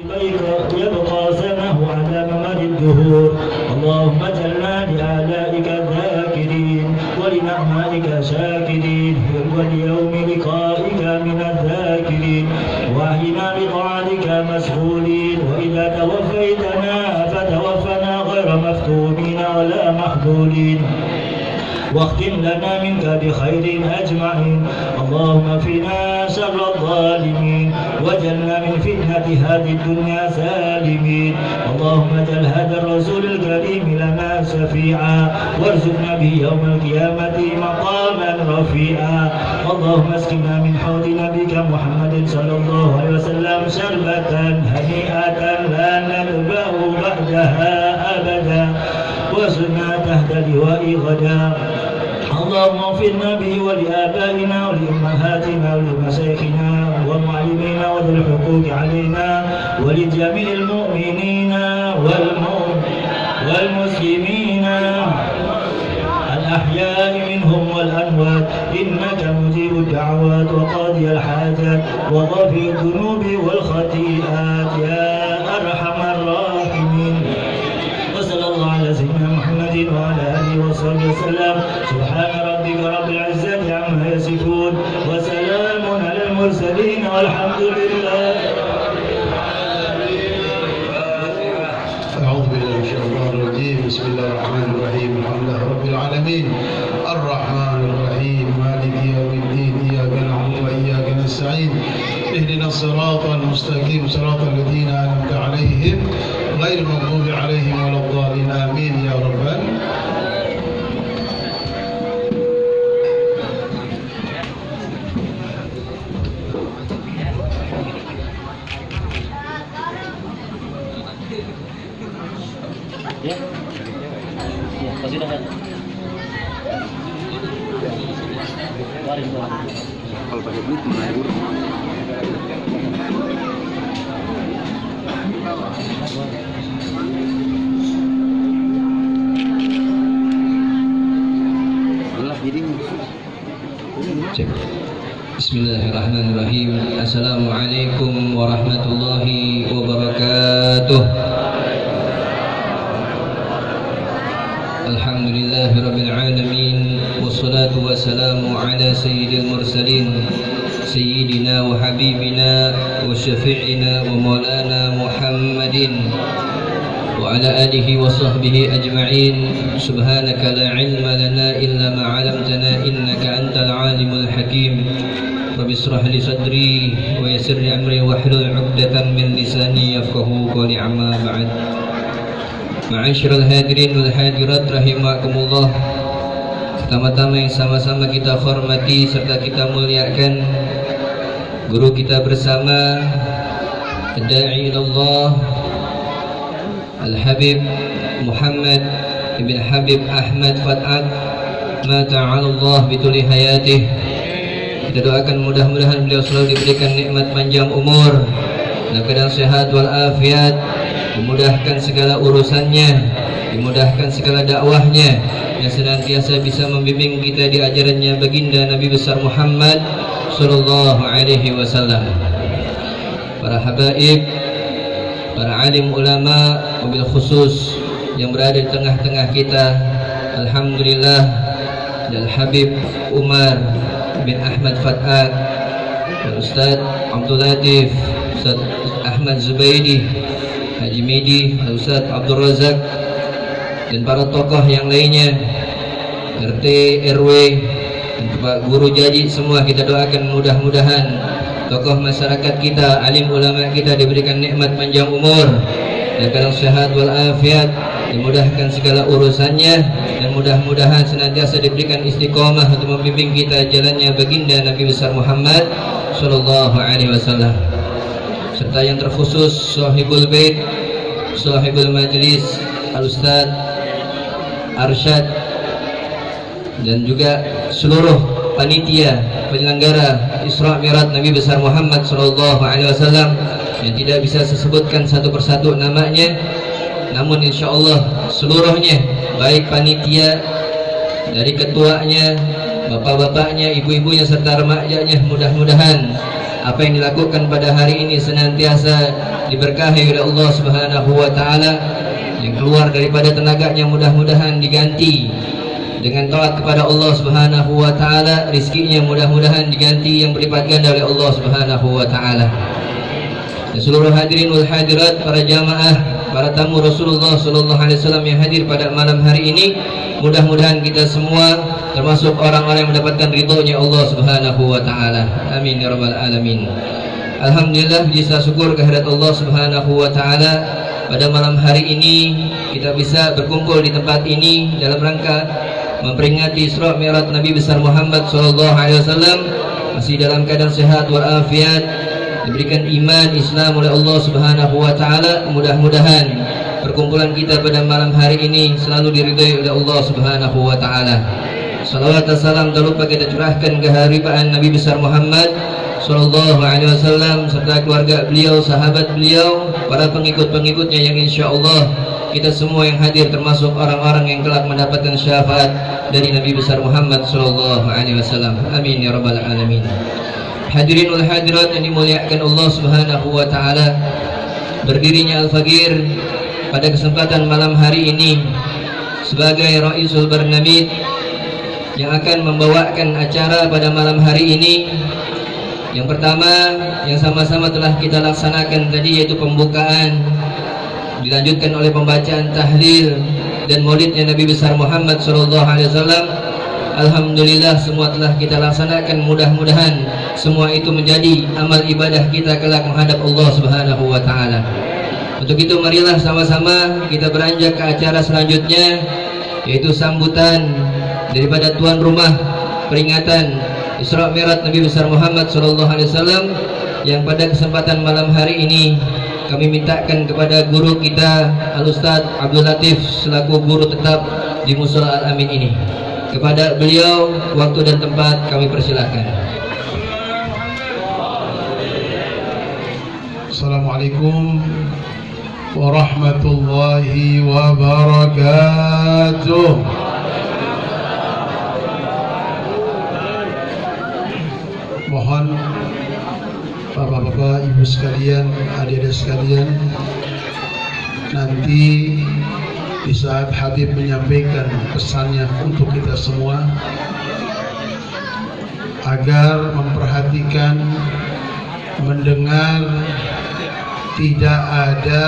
يبقى سنه على ممر الدهور. اللهم اجعلنا لآلائك ذاكرين ولنعمائك شاكرين واليوم لقائك من الذاكرين وأحينا بطاعتك مسؤولين. وإذا توفيتنا فتوفنا غير مفتونين ولا محظورين واختم لنا منك بخير أجمعين. اللهم اكفنا شر الظالمين واجعلنا من فتنة هذه الدنيا سالمين. اللهم اجعل هذا الرسول الكريم لنا شفيعا وارزقنا به يوم القيامة مقاما رفيعا. اللهم اسقنا من حوض نبيك محمد صلى الله عليه وسلم شربة هنيئة لا نذبه بعدها أبدا وسنا تحت لواء غدا. اللهم اغفرنا به ولآبائنا ولأمهاتنا ولمشايخنا ومعلمينا وذي الحقوق علينا ولجميع المؤمنين والمسلمين الأحياء منهم والأموات إنك مجيب الدعوات وقاضي الحاجات وغافر الذنوب والخطيئات يا أرحم الراحمين. وصلى الله على سيدنا محمد وعلى آله وصحبه وسلم. سبحان ربك رب العزة عما يصفون وسلام على المرسلين والحمد لله. أعوذ بالله من الشيطان الرجيم. بسم الله الرحمن الرحيم. الحمد لله رب العالمين الرحمن الرحيم مالك يوم الدين. إياك نعبد وإياك نستعين. اهدنا الصراط المستقيم صراط الذين أنعمت عليهم غير المغضوب عليهم ولا الضالين آمين يا رب. Kalau pakai duit mana urut? Bismillahirrahmanirrahim. Assalamualaikum warahmatullahi wabarakatuh. Alhamdulillahirabbil alamin wassalatu wassalamu ala sayyidil mursalin sayyidina wa habibina wa syafi'ina wa maulana Muhammadin wa ala alihi wa sahbihi ajma'in. Subhanaka la ilma lana illa ma 'allamtana innaka antal alimul hakim. Rabbi israh li sadri wa yassir li amri wahlul 'uqdatam min lisani yafqahu qawli. Amma ba'd. Ma'asyiral hadirin wal hadirat rahimakumullah. Pertama-tama yang sama-sama kita hormati serta kita muliakan guru kita bersama Da'i ilallah Al-Habib Muhammad ibn Habib Ahmad Fat'at ma ta'alallah bituli hayatih. Kita doakan mudah-mudahan beliau selalu diberikan nikmat panjang umur dan keadaan sehat walafiat, dimudahkan segala urusannya, dimudahkan segala dakwahnya, yang senantiasa bisa membimbing kita di ajarannya baginda Nabi besar Muhammad sallallahu alaihi wasallam. Para habaib, para alim ulama, wabil khusus yang berada di tengah-tengah kita, alhamdulillah, dan Habib Umar bin Ahmad Fat'at, Ustaz Abdul Latif, Ustaz Ahmad Zubaidi, Haji Medi, Ustaz Abdul Razak, dan para tokoh yang lainnya, RT, RW, dan Pak Guru Jaji, semua kita doakan mudah-mudahan tokoh masyarakat kita, alim ulama kita diberikan nikmat panjang umur dan kadang sehat walafiat, dimudahkan segala urusannya, dan mudah-mudahan senantiasa diberikan istiqomah untuk membimbing kita jalannya baginda Nabi besar Muhammad sallallahu alaihi wasallam. Serta yang terkhusus sahibul bait, sahibul majlis, Al-Ustaz Arsyad, dan juga seluruh panitia penyelenggara Isra Mi'raj Nabi besar Muhammad sallallahu alaihi wasallam yang tidak bisa disebutkan satu persatu namanya, namun insyaallah seluruhnya, baik panitia dari ketuanya, bapak-bapaknya, ibu-ibunya serta remajanya, mudah-mudahan apa yang dilakukan pada hari ini senantiasa diberkahi oleh Allah Subhanahu wa taala. Yang keluar daripada tenaganya mudah-mudahan diganti dengan taat kepada Allah Subhanahu wa taala, rizkinya mudah-mudahan diganti yang berlipat ganda oleh Allah Subhanahu wa taala. Dan seluruh hadirin wal hadirat, para jamaah, para tamu Rasulullah sallallahu alaihi wasallam yang hadir pada malam hari ini, mudah-mudahan kita semua termasuk orang-orang yang mendapatkan ridhonya Allah Subhanahu wa taala. Amin ya rabbal alamin. Alhamdulillah, puji syukur kehadirat Allah Subhanahu wa taala. Pada malam hari ini kita bisa berkumpul di tempat ini dalam rangka memperingati Isra Mi'raj Nabi besar Muhammad sallallahu alaihi wasallam, masih dalam keadaan sehat walafiat, diberikan iman Islam oleh Allah Subhanahu wa taala. Mudah-mudahan perkumpulan kita pada malam hari ini selalu diridhai oleh Allah Subhanahu wa taala. Salawat dan salam tak lupa kita curahkan keharibaan Nabi besar Muhammad sallallahu alaihi wasallam serta keluarga beliau, sahabat beliau, para pengikut-pengikutnya yang insyaallah kita semua yang hadir termasuk orang-orang yang kelak mendapatkan syafaat dari Nabi besar Muhammad sallallahu alaihi wasallam. Amin ya rabbal alamin. Hadirin wal hadirat yang dimuliakan Allah Subhanahu wa taala, berdirinya Al-Faqir pada kesempatan malam hari ini sebagai Raisul Barnamid yang akan membawakan acara pada malam hari ini. Yang pertama yang sama-sama telah kita laksanakan tadi, yaitu pembukaan, dilanjutkan oleh pembacaan tahlil dan maulidnya Nabi besar Muhammad sallallahu alaihi wasallam. Alhamdulillah semua telah kita laksanakan. Mudah-mudahan semua itu menjadi amal ibadah kita kelak menghadap Allah Subhanahu wa taala. Untuk itu marilah sama-sama kita beranjak ke acara selanjutnya, yaitu sambutan daripada tuan rumah peringatan Isra Mi'raj Nabi besar Muhammad sallallahu alaihi wasallam, yang pada kesempatan malam hari ini kami mintakan kepada guru kita Al-Ustaz Abdul Latif selaku guru tetap di Mushola Al-Amin ini. Kepada beliau waktu dan tempat kami persilakan. Assalamualaikum warahmatullahi wabarakatuh. Mohon bapak-bapak, ibu sekalian, adik-adik sekalian, nanti di saat Habib menyampaikan pesannya untuk kita semua agar memperhatikan, mendengar, tidak ada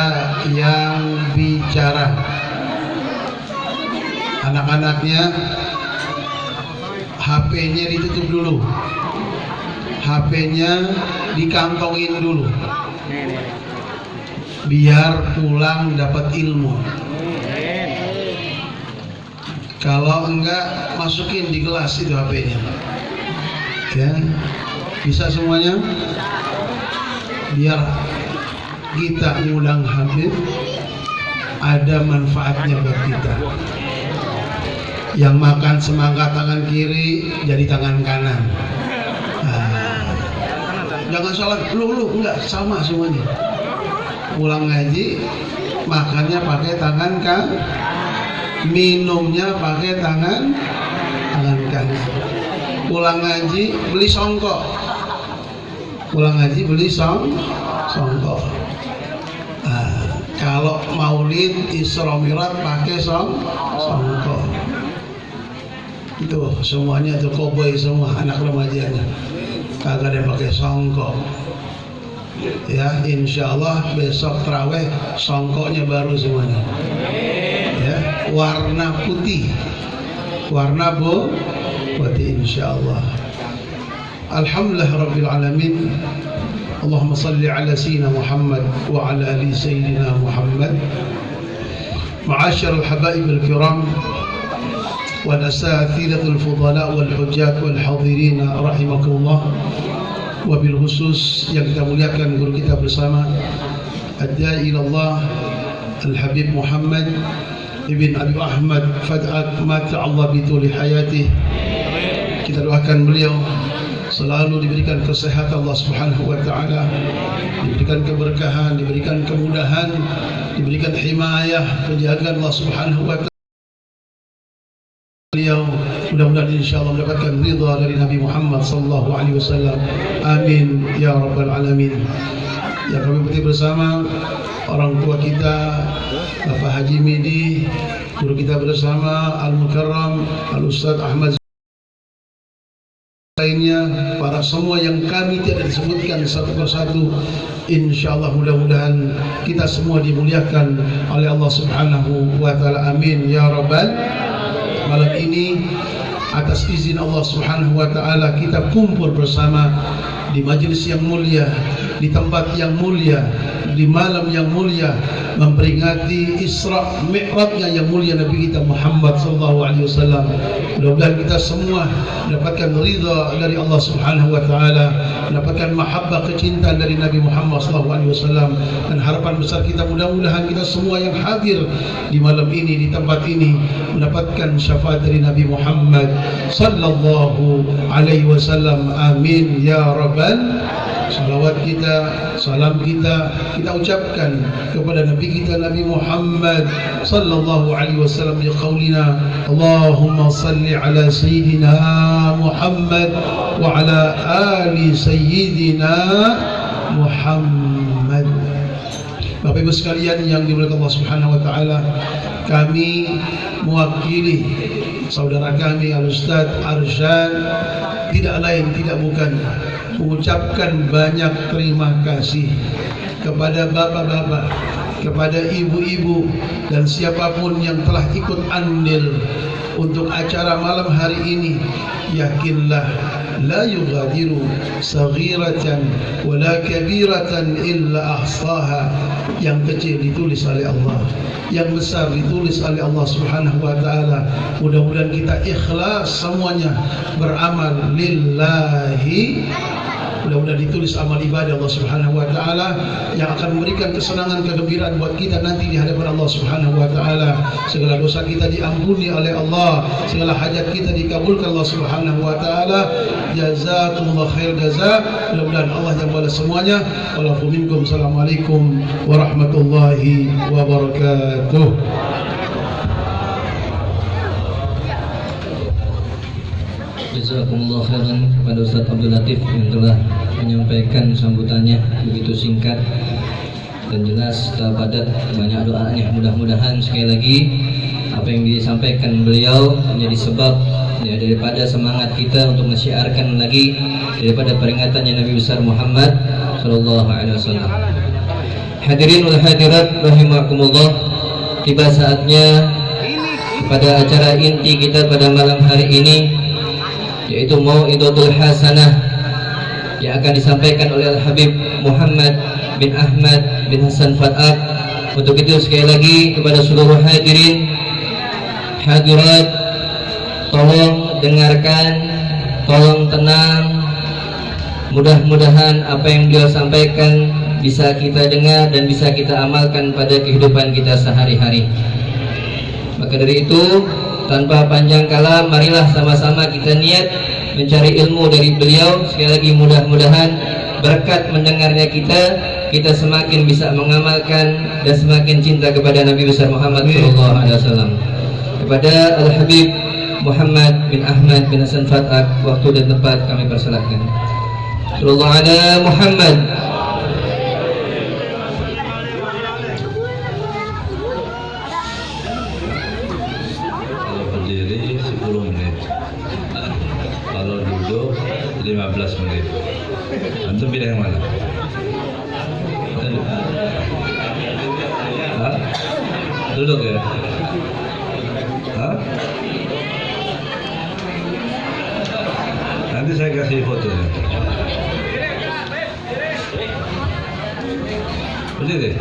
yang bicara. Anak-anaknya HP-nya ditutup dulu, HP-nya dikantongin dulu, biar pulang dapat ilmu. Kalau enggak, masukin di kelas itu HP-nya. Ya, bisa semuanya? Biar kita ngundang Habib ada manfaatnya buat kita. Yang makan semangka tangan kiri jadi tangan kanan. Jangan salah, lu enggak, sama semuanya. Pulang ngaji, makannya pakai tangan kan, minumnya pakai tangan kanan. Pulang ngaji beli songkok, pulang ngaji beli songkok. Kalau maulid Isra Mi'raj pakai songkok. Itu semuanya tuh koboi semua anak remajanya. Kagak ada pakai songkok. Ya, insya Allah besok terawih songkoknya baru semuanya. Ya, warna putih, warna putih insya Allah. Alhamdulillah Rabbil Alamin. Allahumma salli ala Sayyidina Muhammad wa ala ali Sayyidina Muhammad. Ma'asyarul habaib al-kiram والأساتذة الفضلاء والحجاج والحاضرين رحمكم الله. Wabil khusus yang kita muliakan guru kita bersama Ad-Da'i ilallah Al-Habib Muhammad Ibn Abi Ahmad Fad'at mata Allah bituli hayatih. Kita doakan beliau selalu diberikan kesehatan Allah Subhanahu wa taala, diberikan keberkahan, diberikan kemudahan, diberikan himayah, penjagaan Allah Subhanahu wa taala. beliau, mudah-mudahan insyaallah mendapatkan ridha dari Nabi Muhammad sallallahu alaihi wasallam. Amin ya rabbal alamin. Yang kami berhenti bersama orang tua kita Bapak Haji Midi, guru kita bersama Al-Mukarram Al-Ustaz Ahmad, lainnya, para semua yang kami tidak disebutkan satu persatu. InsyaAllah mudah-mudahan kita semua dimuliakan oleh Allah Subhanahu wa Ta'ala. Amin ya rabbal. Malam ini atas izin Allah Subhanahu wa Ta'ala kita kumpul bersama di majelis yang mulia, di tempat yang mulia, di malam yang mulia, memperingati Isra Mi'rajnya yang mulia Nabi kita Muhammad sallallahu alaihi wasallam. Mudah-mudahan kita semua mendapatkan ridha dari Allah Subhanahu wa Ta'ala, mendapatkan mahabbah kecintaan dari Nabi Muhammad sallallahu alaihi wasallam, dan harapan besar kita mudah-mudahan kita semua yang hadir di malam ini, di tempat ini, mendapatkan syafaat dari Nabi Muhammad sallallahu alaihi wasallam. Amin ya rabbal. Salawat kita, salam kita ucapkan kepada Nabi kita Nabi Muhammad sallallahu alaihi wasallam di qaulina Allahumma salli ala sayyidina Muhammad wa ala ali sayyidina Muhammad. Bapak Ibu sekalian yang dimuliakan Allah Subhanahu wa Ta'ala, kami mewakili saudara kami Al-Ustaz Arsyad, tidak lain tidak bukan mengucapkan banyak terima kasih kepada bapak-bapak, kepada ibu-ibu, dan siapapun yang telah ikut andil untuk acara malam hari ini. Yakinlah, la yughadiru saghiratan wala kabiratan illa ahsaha. Yang kecil ditulis oleh Allah, yang besar ditulis oleh Allah Subhanahu wa Ta'ala. Mudah-mudahan kita ikhlas semuanya beramal lillahi. Mudah-mudahan ditulis amal ibadah Allah Subhanahu wa Ta'ala yang akan memberikan kesenangan, kegembiraan buat kita nanti di hadapan Allah Subhanahu wa Ta'ala. Segala dosa kita diampuni oleh Allah, segala hajat kita dikabulkan Allah Subhanahu wa Ta'ala. Jazakumullah khair jazak. Mudah-mudahan Allah yang balas semuanya. Walafu minkum. Assalamualaikum warahmatullahi wabarakatuh. Jazakumullah khairan kepada Ustaz Abdul Latif yang telah menyampaikan sambutannya begitu singkat dan jelas, padat, banyak doanya. Mudah-mudahan sekali lagi apa yang disampaikan beliau menjadi sebab ya, daripada semangat kita untuk menyiarkan lagi daripada peringatannya Nabi besar Muhammad sallallahu alaihi wasallam. Hadirin wal hadirat rahimakumullah, tiba saatnya pada acara inti kita pada malam hari ini, yaitu Mau'idatul Hasanah yang akan disampaikan oleh Al-Habib Muhammad bin Ahmad bin Hasan Fat'ak. Untuk itu sekali lagi kepada seluruh hadirin hadirat, tolong dengarkan, tolong tenang. Mudah-mudahan apa yang beliau sampaikan bisa kita dengar dan bisa kita amalkan pada kehidupan kita sehari-hari. Maka dari itu, tanpa panjang kala, marilah sama-sama kita niat mencari ilmu dari beliau. Sekali lagi mudah-mudahan berkat mendengarnya kita semakin bisa mengamalkan dan semakin cinta kepada Nabi besar Muhammad sallallahu alaihi wasallam. Kepada Al-Habib Muhammad bin Ahmad bin Hasan Fat'ak, waktu dan tempat kami persilahkan. Sallallahu alaihi Muhammad. Berdiri 10 menit, kalau duduk 15 menit. Antum pilih yang mana? Hah? Duduk ya? Hah? Nanti saya kasih fotonya. Berdiri.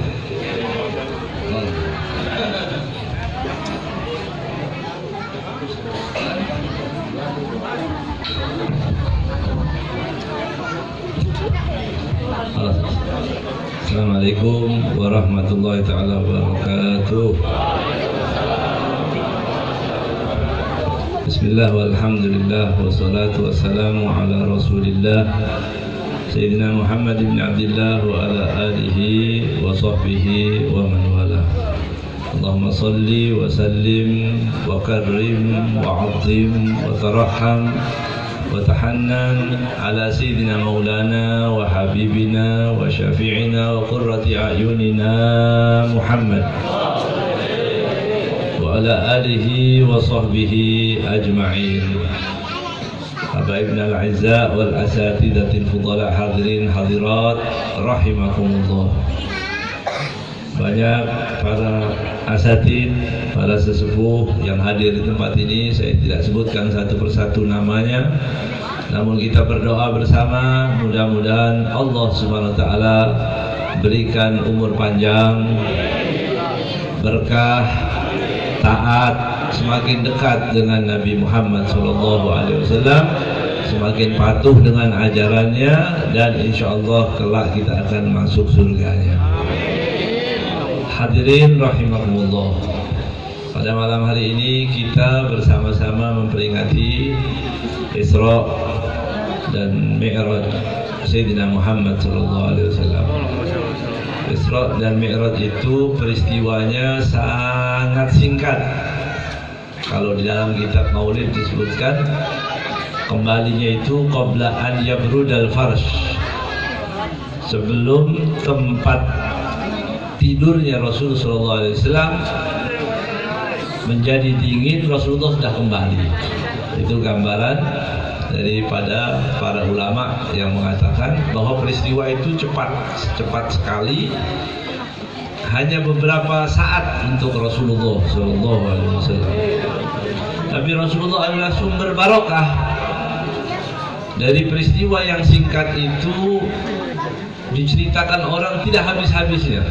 Assalamualaikum warahmatullahi ta'ala wabarakatuh. Bismillah walhamdulillah wassalatu wassalamu ala rasulillah Sayyidina Muhammad bin Abdillah wa ala alihi wa sahbihi wa man wala. اللهم صل وسلم وكرم وعظم وترحم وتحنن على سيدنا مولانا وحبيبنا وشفيعنا وقرة أعيننا محمد وعلى آله وصحبه أجمعين. حبايبنا الأعزاء والأساتذة الفضلاء حاضرين hadirat rahimakumullah. Banyak para asatid, para sesepuh yang hadir di tempat ini, saya tidak sebutkan satu persatu namanya. Namun kita berdoa bersama, mudah-mudahan Allah Subhanahu wa taala berikan umur panjang, berkah, taat, semakin dekat dengan Nabi Muhammad SAW, semakin patuh dengan ajarannya, dan insya Allah kelak kita akan masuk surganya. Hadirin rahimakumullah, pada malam hari ini kita bersama-sama memperingati Isra dan Mi'raj Sayyidina Muhammad SAW. Isra dan Mi'raj itu peristiwanya sangat singkat. Kalau di dalam kitab Maulid disebutkan kembalinya itu qabla an yabrudal farsh, sebelum tempat tidurnya Rasulullah SAW menjadi dingin, Rasulullah sudah kembali. Itu gambaran daripada para ulama yang mengatakan bahwa peristiwa itu cepat sekali, hanya beberapa saat untuk Rasulullah SAW. Tapi Rasulullah adalah sumber barokah. Dari peristiwa yang singkat itu diceritakan orang tidak habis-habisnya.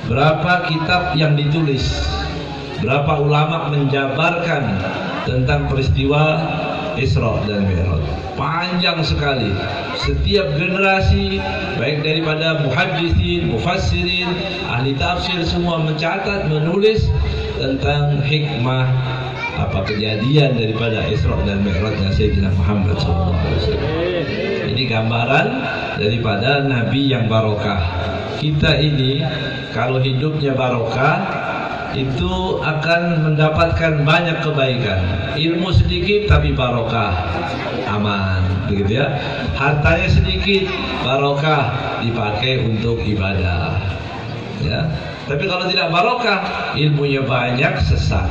Berapa kitab yang ditulis, berapa ulama menjabarkan tentang peristiwa Isra dan Mi'raj. Panjang sekali. Setiap generasi, baik daripada muhaddisin, mufassirin, ahli tafsir, semua mencatat, menulis tentang hikmah apa kejadian daripada Isra dan Mi'rajnya Sayyidina Muhammad SAW. Ini gambaran daripada Nabi yang barokah. Kita ini kalau hidupnya barokah itu akan mendapatkan banyak kebaikan. Ilmu sedikit tapi barokah, aman, begitu ya. Hartanya sedikit, barokah, dipakai untuk ibadah, ya. Tapi kalau tidak barokah, ilmunya banyak, sesat.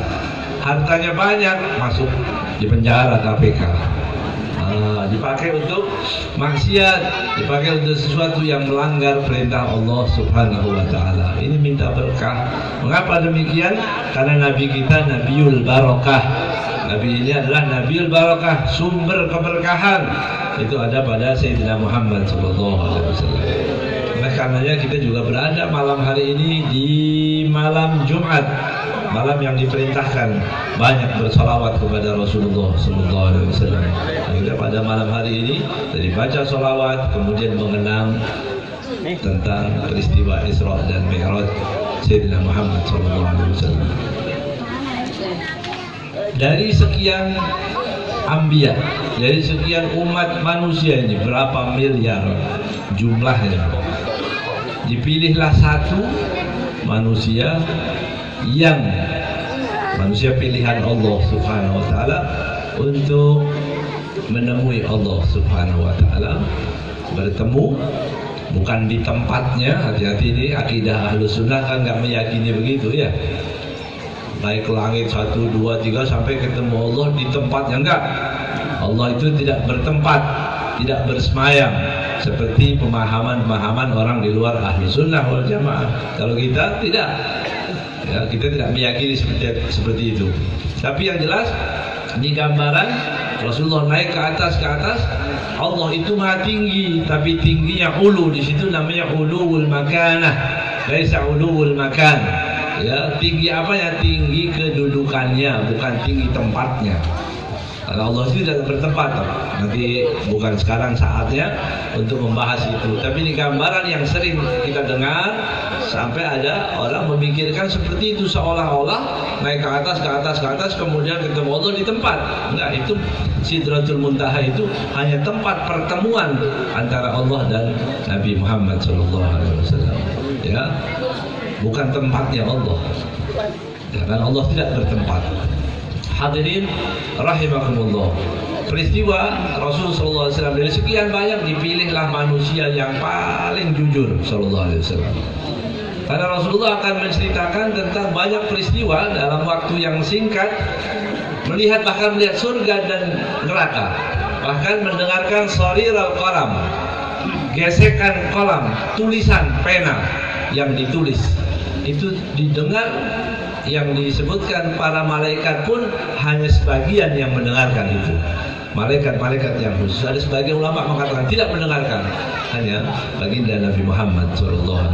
Hartanya banyak, masuk di penjara KPK. Dipakai untuk maksiat, dipakai untuk sesuatu yang melanggar perintah Allah Subhanahu wa taala. Ini minta berkah. Mengapa demikian? Karena Nabi kita Nabiul Barokah. Nabi ini adalah Nabiul Barokah, sumber keberkahan. Itu ada pada Sayyidina Muhammad SAW. Oleh karenanya kita juga berada malam hari ini di malam Jumat, malam yang diperintahkan banyak bersalawat kepada Rasulullah SAW. Kita pada malam hari ini dari baca salawat, kemudian mengenang tentang peristiwa Isra dan Mi'raj Sayyidina Muhammad SAW. Dari sekian anbiya, dari sekian umat manusia ini, berapa miliar jumlahnya, dipilihlah satu manusia yang manusia pilihan Allah Subhanahu wa taala untuk menemui Allah Subhanahu wa taala, bertemu bukan di tempatnya. Hati-hati, ini akidah Ahlus Sunnah kan nggak meyakini begitu ya. Naik ke langit 1, 2, 3 sampai ketemu Allah di tempatnya, enggak. Allah itu tidak bertempat, tidak bersemayam seperti pemahaman-pemahaman orang di luar Ahlus Sunnah wal Jamaah. Kalau kita tidak, ya, kita tidak meyakini seperti itu. Tapi yang jelas ini gambaran Rasulullah naik ke atas. Allah itu maha tinggi, tapi tingginya ulu. Di situ namanya uluwul makanah, laisa uluwul makan. Ya, tinggi apa ya? Tinggi kedudukannya, bukan tinggi tempatnya. Karena Allah itu tidak bertempat. Nanti bukan sekarang saatnya untuk membahas itu. Tapi ini gambaran yang sering kita dengar, sampai ada orang memikirkan seperti itu, seolah-olah naik ke atas, kemudian ketemu Allah di tempat. Enggak, itu Sidratul Muntaha itu hanya tempat pertemuan antara Allah dan Nabi Muhammad SAW. Ya, bukan tempatnya Allah. Dan Allah tidak bertempat. Hadirin rahimakumullah. Peristiwa Rasulullah SAW dari sekian banyak dipilihlah manusia yang paling jujur sallallahu alaihi wasallam. Karena Rasulullah akan menceritakan tentang banyak peristiwa dalam waktu yang singkat, bahkan melihat surga dan neraka, bahkan mendengarkan sariral qalam, gesekan kolam, tulisan pena yang ditulis itu didengar. Yang disebutkan para malaikat pun hanya sebagian yang mendengarkan itu. Malaikat-malaikat yang khusus. Ada sebagian ulama mengatakan tidak mendengarkan, hanya baginda Nabi Muhammad SAW.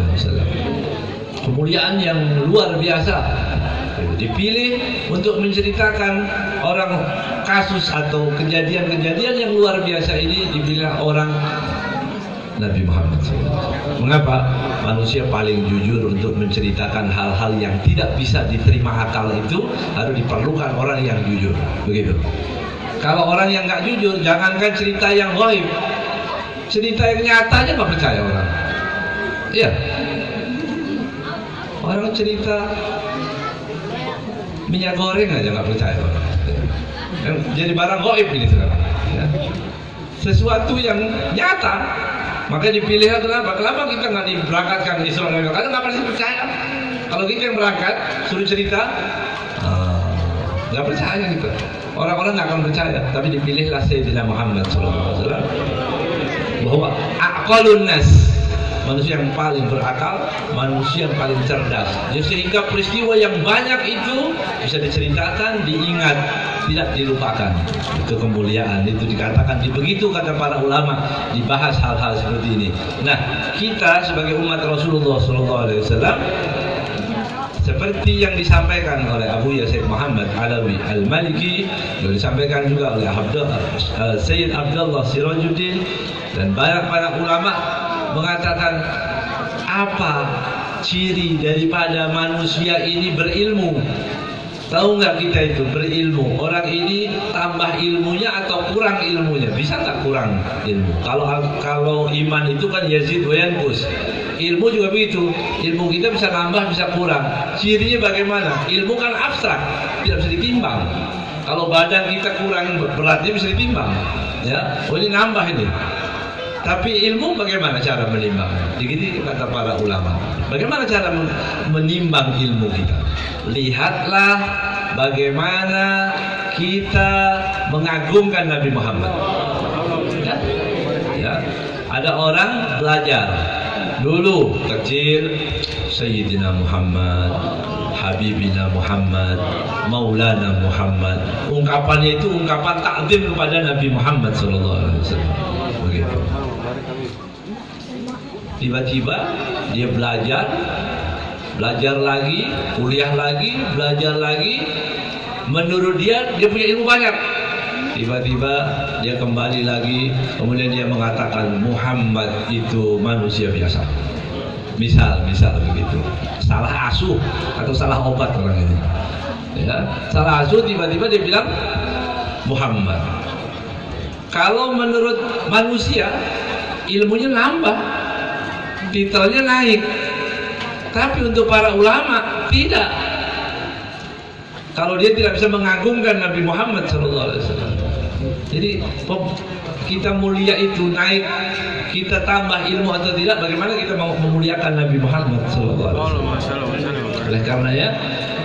Kemuliaan yang luar biasa dipilih untuk menceritakan orang kasus atau kejadian-kejadian yang luar biasa ini, dipilih orang Nabi Muhammad SAW. Mengapa? Manusia paling jujur untuk menceritakan hal-hal yang tidak bisa diterima akal itu harus diperlukan orang yang jujur. Begitu. Kalau orang yang nggak jujur, jangankan cerita yang gaib, cerita yang nyata aja nggak percaya orang. Iya. Orang cerita minyak goreng aja nggak percaya orang. Jadi barang gaib ini sekarang. Ya. Sesuatu yang nyata. Maka dipilih kenapa? Kenapa kita nggak diberangkatkan Isra dan Mi'raj? Karena nggak pasti percaya. Kalau kita yang berangkat suruh cerita, nggak percaya gitu. Orang-orang nggak akan percaya. Tapi dipilihlah Sayyidina Muhammad SAW bahwa aqalun nas, manusia yang paling berakal, manusia yang paling cerdas. Jadi sehingga peristiwa yang banyak itu bisa diceritakan, diingat, tidak dilupakan. Itu kemuliaan, itu dikatakan begitu kata para ulama, dibahas hal-hal seperti ini. Nah, kita sebagai umat Rasulullah SAW, seperti yang disampaikan oleh Abu Yazid Muhammad Alawi Al-Maliki, yang disampaikan juga oleh Sayyid Abdullah Sirajuddin, dan banyak ulama mengatakan, apa ciri daripada manusia ini berilmu? Tahu nggak kita itu berilmu? Orang ini tambah ilmunya atau kurang ilmunya? Bisa nggak kurang ilmu? Kalau iman itu kan yazid wa yanqus. Ilmu juga begitu. Ilmu kita bisa nambah, bisa kurang. Cirinya bagaimana? Ilmu kan abstrak, tidak bisa ditimbang. Kalau badan kita kurang beratnya bisa ditimbang. Ya, oh ini nambah ini. Tapi ilmu bagaimana cara menimbang? Begitu kata para ulama. Bagaimana cara menimbang ilmu kita? Lihatlah bagaimana kita mengagungkan Nabi Muhammad. Ya. Ada orang belajar dulu kecil, Sayyidina Muhammad, Habibina Muhammad, Maulana Muhammad. Ungkapannya itu ungkapan takdim kepada Nabi Muhammad SAW. Begitu. Tiba-tiba dia belajar lagi, kuliah lagi, belajar lagi. Menurut dia punya ilmu banyak. Tiba-tiba dia kembali lagi, kemudian dia mengatakan Muhammad itu manusia biasa. Misal begitu. Salah asuh atau salah obat orang ini. Ya, salah asuh, tiba-tiba dia bilang Muhammad. Kalau menurut manusia ilmunya nambah, titelnya naik. Tapi untuk para ulama tidak. Kalau dia tidak bisa mengagungkan Nabi Muhammad SAW. Jadi kita mulia itu naik, kita tambah ilmu atau tidak, bagaimana kita mau memuliakan Nabi Muhammad SAW. Oleh karenanya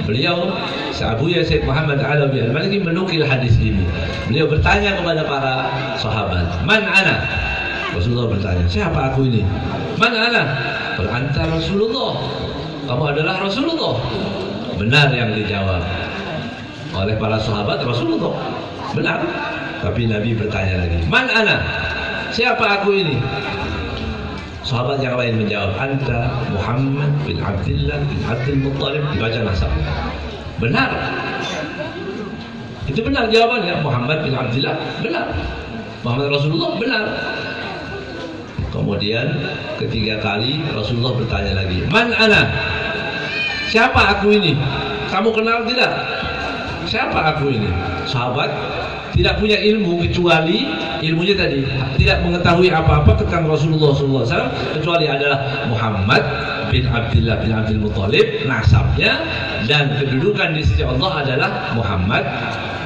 beliau Abu Yazid Muhammad Alawi Al-Maliki menukil hadis ini. Beliau bertanya kepada para sahabat, "Man ana?" Rasulullah bertanya, "Siapa aku ini?" "Man ana?" "Anta Rasulullah." "Kamu adalah Rasulullah." Benar yang dijawab oleh para sahabat, Rasulullah. Benar. Tapi Nabi bertanya lagi, "Man ana?" "Siapa aku ini?" Sahabat yang lain menjawab, "Anta Muhammad bin Abdullah bin Abdul Muttalib." Dibaca nasab. Benar. Itu benar jawabannya. Muhammad bin Abdullah benar. Muhammad Rasulullah benar. Kemudian ketiga kali Rasulullah bertanya lagi, "Man ana?" "Siapa aku ini? Kamu kenal tidak?" "Siapa aku ini?" Sahabat tidak punya ilmu kecuali ilmunya tadi tidak mengetahui apa-apa tentang Rasulullah SAW kecuali adalah Muhammad bin Abdullah bin Abdul Muthalib nasabnya dan kedudukan di sisi Allah adalah Muhammad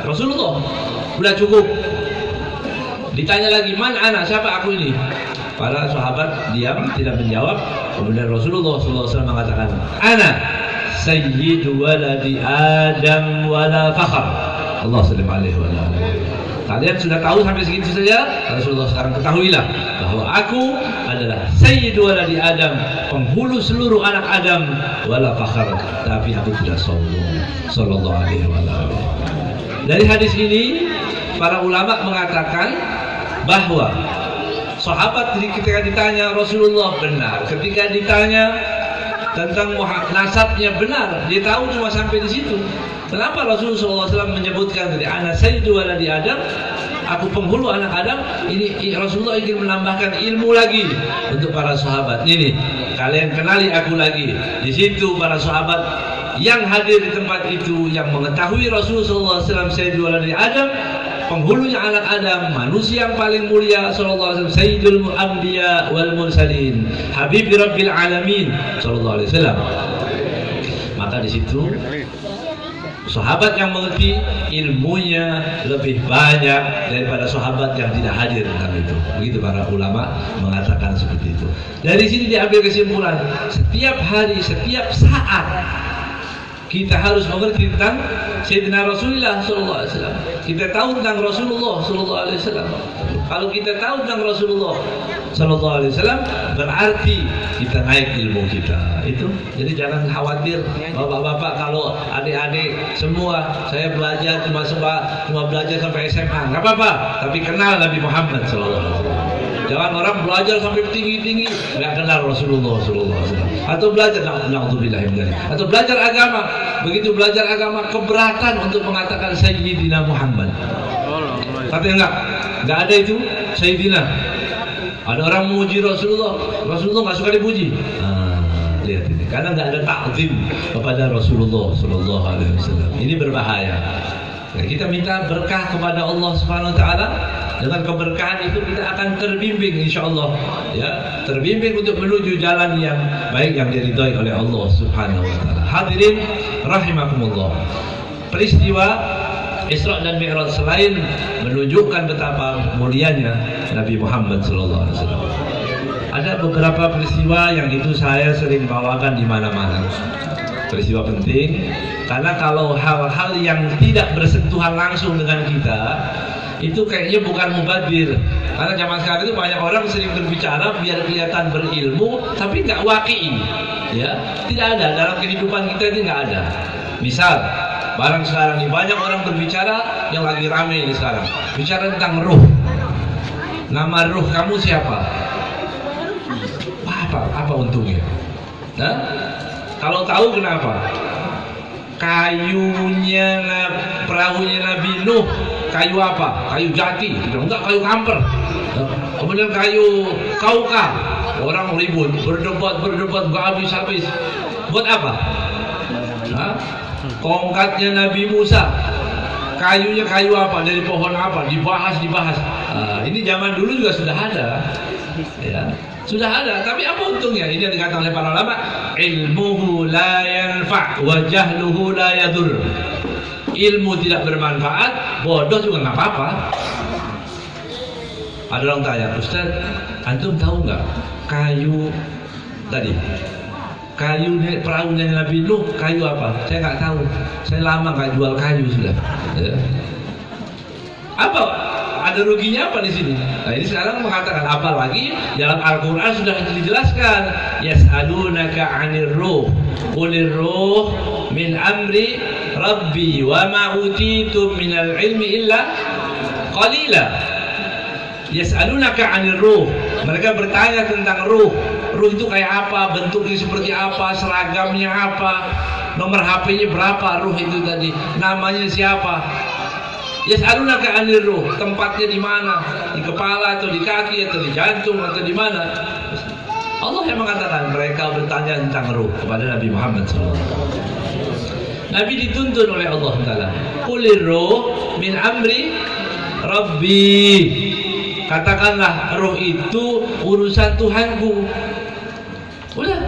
Rasulullah. Udah cukup. Ditanya lagi, man ana, siapa aku ini? Para sahabat diam, tidak menjawab. Kemudian Rasulullah SAW mengatakan, ana sayyidu waladi Adam wala fakhr. Allah sallallahu alaihi wasallam. Kalian sudah tahu sampai segitu saja. Rasulullah sekarang ketahuilah bahwa aku adalah sayyidu waladi Adam, penghulu seluruh anak Adam, wala fakhr, tapi aku tidak sombong. Sallallahu alaihi wasallam. Dari hadis ini para ulama mengatakan bahwa sahabat ketika ditanya Rasulullah benar, ketika ditanya tentang nasabnya benar, dia tahu cuma sampai di situ. Kenapa Rasulullah SAW menyebutkan tadi ana sayyidu waladi Adam, aku penghulu anak Adam? Ini Rasulullah ingin menambahkan ilmu lagi untuk para sahabat. Ini kalian kenali aku lagi. Di situ para sahabat yang hadir di tempat itu yang mengetahui Rasulullah SAW sayyidu waladi Adam, penghulunya anak Adam, manusia yang paling mulia sallallahu alaihi wasallam, sayyidul anbiya wal mursalin, habibi rabbil alamin sallallahu alaihi wasallam. Maka di situ sahabat yang mengerti ilmunya lebih banyak daripada sahabat yang tidak hadir dalam itu. Begitu para ulama mengatakan seperti itu. Dari sini diambil kesimpulan, setiap hari, setiap saat kita harus mengerti tentang Sayyidina Rasulullah SAW. Kita tahu tentang Rasulullah SAW. Kalau kita tahu tentang Rasulullah SAW, berarti kita naik ilmu kita. Itu. Jadi jangan khawatir, bapak-bapak, kalau adik-adik semua saya belajar cuma belajar sampai SMA, nggak apa-apa. Tapi kenal Nabi Muhammad SAW. Jangan orang belajar sampai tinggi-tinggi nggak kenal Rasulullah SAW. Atau belajar, atau belajar agama. Begitu belajar agama keberatan untuk mengatakan Sayyidina Muhammad. Katanya nggak ada itu Sayyidina. Ada orang memuji Rasulullah nggak suka dipuji. Lihat ini, karena nggak ada ta'zim kepada Rasulullah Sallallahu Alaihi Wasallam. Ini berbahaya. Nah, kita minta berkah kepada Allah Subhanahu Wa Taala. Dengan keberkahan itu kita akan terbimbing, insyaallah, ya, terbimbing untuk menuju jalan yang baik yang diridhai oleh Allah Subhanahu Wa Taala. Hadirin rahimakumullah. Peristiwa Isra dan Mi'raj selain menunjukkan betapa mulianya Nabi Muhammad SAW, ada beberapa peristiwa yang itu saya sering bawakan di mana-mana. Peristiwa penting karena kalau hal-hal yang tidak bersentuhan langsung dengan kita itu kayaknya bukan mubadir. Karena zaman sekarang itu banyak orang sering berbicara biar kelihatan berilmu tapi nggak waqi'i, ya, tidak ada dalam kehidupan kita, itu nggak ada. Misal barang sekarang ini banyak orang berbicara yang lagi rame ini sekarang, bicara tentang ruh. Nama ruh kamu siapa? Apa untungnya? Nah, kalau tahu kenapa? Kayunya perahunya Nabi Nuh, kayu apa? Kayu jati, enggak kayu kamper. Kemudian kayu kaukab, orang ribut, berdebat enggak habis-habis. Buat apa? Nah, tongkatnya Nabi Musa, kayunya kayu apa? Dari pohon apa? Dibahas. Ini zaman dulu juga sudah ada, ya. Sudah ada, tapi apa untungnya? Ini yang dikatakan oleh para ulama, ilmuhu la yanfa' wa jahluhu la yadur. Ilmu tidak bermanfaat, bodoh juga nggak apa-apa. Ada orang tanya, Ustaz, antum tahu nggak kayu tadi? Kayu perahunya Nabi Nuh, kayu apa? Saya nggak tahu. Saya lama nggak jual kayu sudah. Ya. Apa? Ada ruginya apa di sini? Nah, ini sekarang mengatakan apa lagi? Dalam Al-Qur'an sudah dijelaskan, yas'alunaka 'anir ruh, qulir ruh min amri rabbi wa ma utitum minal ilmi illa qalila. Yas'alunaka 'anir ruh. Mereka bertanya tentang ruh. Ruh itu kayak apa? Bentuknya seperti apa? Seragamnya apa? Nomor HP-nya berapa? Ruh itu tadi. Namanya siapa? Yas'alunaka 'anir ruh, tempatnya di mana? Di kepala atau di kaki atau di jantung atau di mana? Allah yang mengatakan mereka bertanya tentang ruh kepada Nabi Muhammad SAW. Nabi dituntun oleh Allah Taala, "Qulir ruh min amri Rabbi. Katakanlah roh itu urusan Tuhanku. Udah,